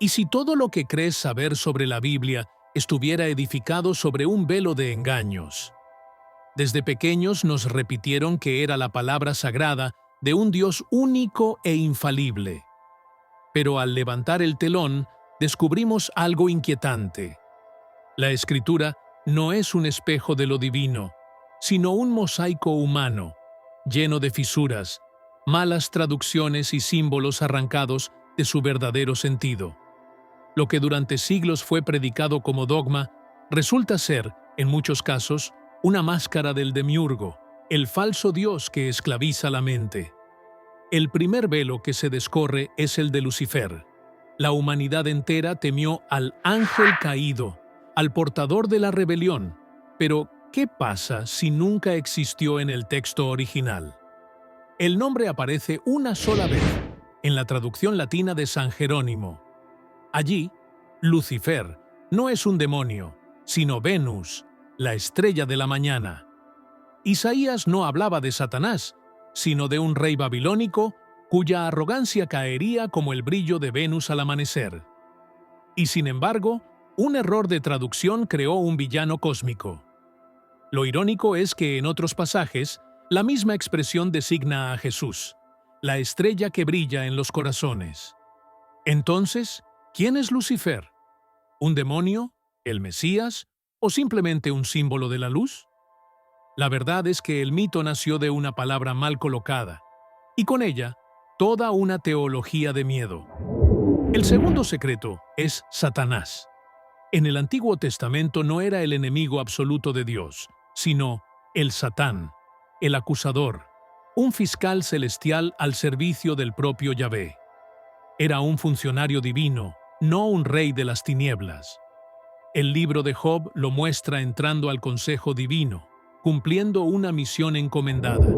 ¿Y si todo lo que crees saber sobre la Biblia estuviera edificado sobre un velo de engaños? Desde pequeños nos repitieron que era la palabra sagrada de un Dios único e infalible. Pero al levantar el telón, descubrimos algo inquietante. La Escritura no es un espejo de lo divino, sino un mosaico humano, lleno de fisuras, malas traducciones y símbolos arrancados de su verdadero sentido. Lo que durante siglos fue predicado como dogma, resulta ser, en muchos casos, una máscara del demiurgo, el falso Dios que esclaviza la mente. El primer velo que se descorre es el de Lucifer. La humanidad entera temió al ángel caído, al portador de la rebelión. Pero, ¿qué pasa si nunca existió en el texto original? El nombre aparece una sola vez, en la traducción latina de San Jerónimo. Allí, Lucifer no es un demonio, sino Venus, la estrella de la mañana. Isaías no hablaba de Satanás, sino de un rey babilónico cuya arrogancia caería como el brillo de Venus al amanecer. Y sin embargo, un error de traducción creó un villano cósmico. Lo irónico es que en otros pasajes, la misma expresión designa a Jesús, la estrella que brilla en los corazones. Entonces, ¿quién es Lucifer? ¿Un demonio? ¿El Mesías? ¿O simplemente un símbolo de la luz? La verdad es que el mito nació de una palabra mal colocada, y con ella, toda una teología de miedo. El segundo secreto es Satanás. En el Antiguo Testamento no era el enemigo absoluto de Dios, sino el Satán, el acusador, un fiscal celestial al servicio del propio Yahvé. Era un funcionario divino, no un rey de las tinieblas. El libro de Job lo muestra entrando al consejo divino, cumpliendo una misión encomendada.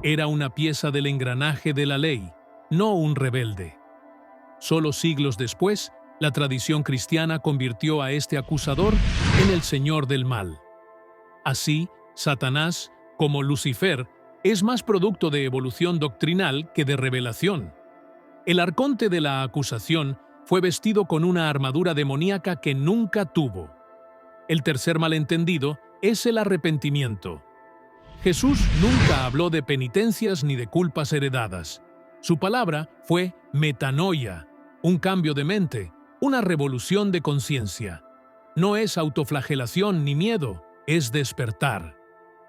Era una pieza del engranaje de la ley, no un rebelde. Solo siglos después, la tradición cristiana convirtió a este acusador en el señor del mal. Así, Satanás, como Lucifer, es más producto de evolución doctrinal que de revelación. El arconte de la acusación fue vestido con una armadura demoníaca que nunca tuvo. El tercer malentendido es el arrepentimiento. Jesús nunca habló de penitencias ni de culpas heredadas. Su palabra fue metanoia, un cambio de mente, una revolución de conciencia. No es autoflagelación ni miedo, es despertar.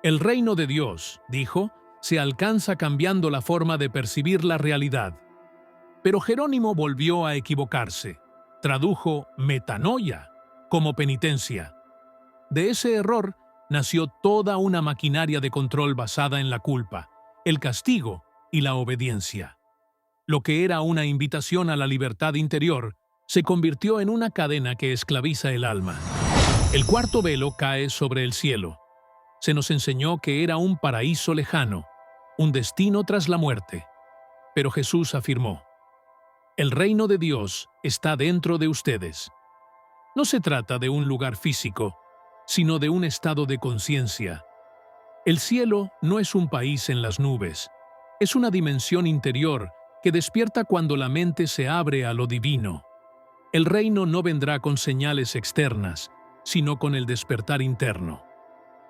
El reino de Dios, dijo, se alcanza cambiando la forma de percibir la realidad. Pero Jerónimo volvió a equivocarse. Tradujo metanoia como penitencia. De ese error nació toda una maquinaria de control basada en la culpa, el castigo y la obediencia. Lo que era una invitación a la libertad interior se convirtió en una cadena que esclaviza el alma. El cuarto velo cae sobre el cielo. Se nos enseñó que era un paraíso lejano, un destino tras la muerte. Pero Jesús afirmó: el reino de Dios está dentro de ustedes. No se trata de un lugar físico, sino de un estado de conciencia. El cielo no es un país en las nubes, es una dimensión interior que despierta cuando la mente se abre a lo divino. El reino no vendrá con señales externas, sino con el despertar interno.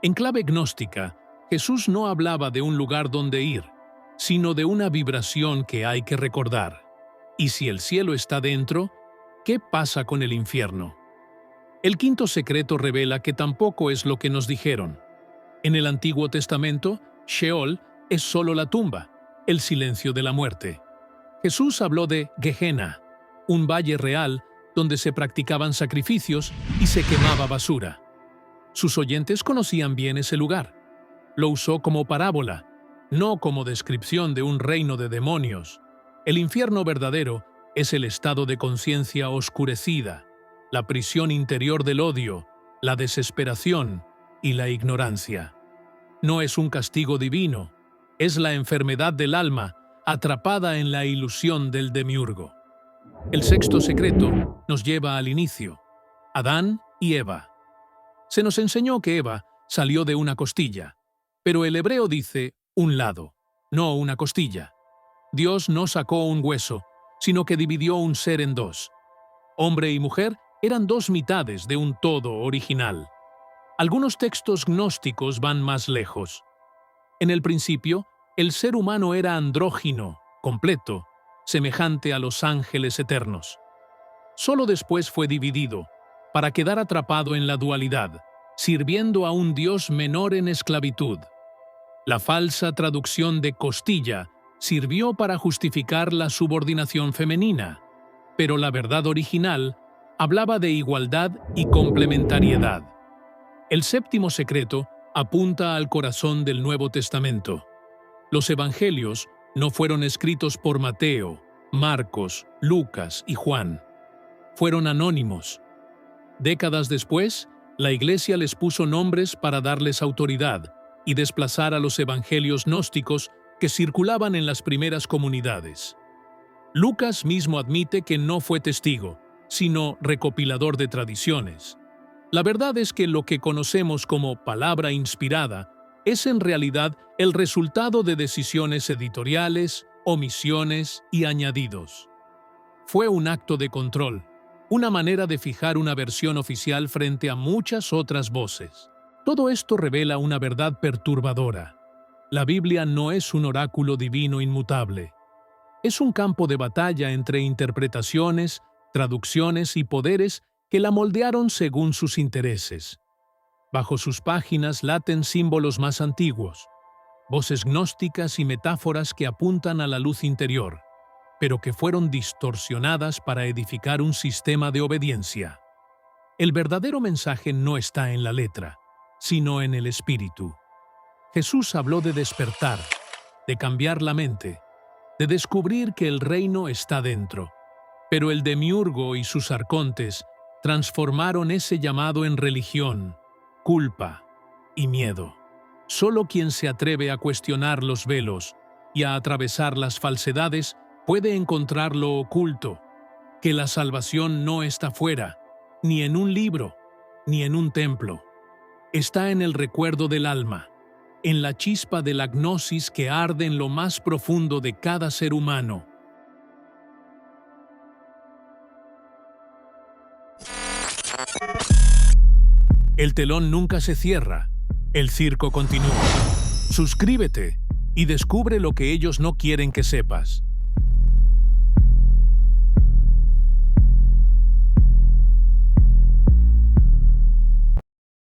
En clave gnóstica, Jesús no hablaba de un lugar donde ir, sino de una vibración que hay que recordar. Y si el cielo está dentro, ¿qué pasa con el infierno? El quinto secreto revela que tampoco es lo que nos dijeron. En el Antiguo Testamento, Sheol es solo la tumba, el silencio de la muerte. Jesús habló de Gehenna, un valle real donde se practicaban sacrificios y se quemaba basura. Sus oyentes conocían bien ese lugar. Lo usó como parábola, no como descripción de un reino de demonios. El infierno verdadero es el estado de conciencia oscurecida, la prisión interior del odio, la desesperación y la ignorancia. No es un castigo divino, es la enfermedad del alma atrapada en la ilusión del demiurgo. El sexto secreto nos lleva al inicio: Adán y Eva. Se nos enseñó que Eva salió de una costilla, pero el hebreo dice un lado, no una costilla. Dios no sacó un hueso, sino que dividió un ser en dos. Hombre y mujer eran dos mitades de un todo original. Algunos textos gnósticos van más lejos. En el principio, el ser humano era andrógino, completo, semejante a los ángeles eternos. Solo después fue dividido, para quedar atrapado en la dualidad, sirviendo a un Dios menor en esclavitud. La falsa traducción de costilla sirvió para justificar la subordinación femenina, pero la verdad original hablaba de igualdad y complementariedad. El séptimo secreto apunta al corazón del Nuevo Testamento. Los evangelios no fueron escritos por Mateo, Marcos, Lucas y Juan. Fueron anónimos. Décadas después, la Iglesia les puso nombres para darles autoridad y desplazar a los evangelios gnósticos que circulaban en las primeras comunidades. Lucas mismo admite que no fue testigo, sino recopilador de tradiciones. La verdad es que lo que conocemos como palabra inspirada es en realidad el resultado de decisiones editoriales, omisiones y añadidos. Fue un acto de control, una manera de fijar una versión oficial frente a muchas otras voces. Todo esto revela una verdad perturbadora. La Biblia no es un oráculo divino inmutable. Es un campo de batalla entre interpretaciones, traducciones y poderes que la moldearon según sus intereses. Bajo sus páginas laten símbolos más antiguos, voces gnósticas y metáforas que apuntan a la luz interior, pero que fueron distorsionadas para edificar un sistema de obediencia. El verdadero mensaje no está en la letra, sino en el espíritu. Jesús habló de despertar, de cambiar la mente, de descubrir que el reino está dentro. Pero el demiurgo y sus arcontes transformaron ese llamado en religión, culpa y miedo. Solo quien se atreve a cuestionar los velos y a atravesar las falsedades puede encontrar lo oculto, que la salvación no está fuera, ni en un libro, ni en un templo. Está en el recuerdo del alma, en la chispa de la gnosis que arde en lo más profundo de cada ser humano. El telón nunca se cierra, el circo continúa. Suscríbete y descubre lo que ellos no quieren que sepas.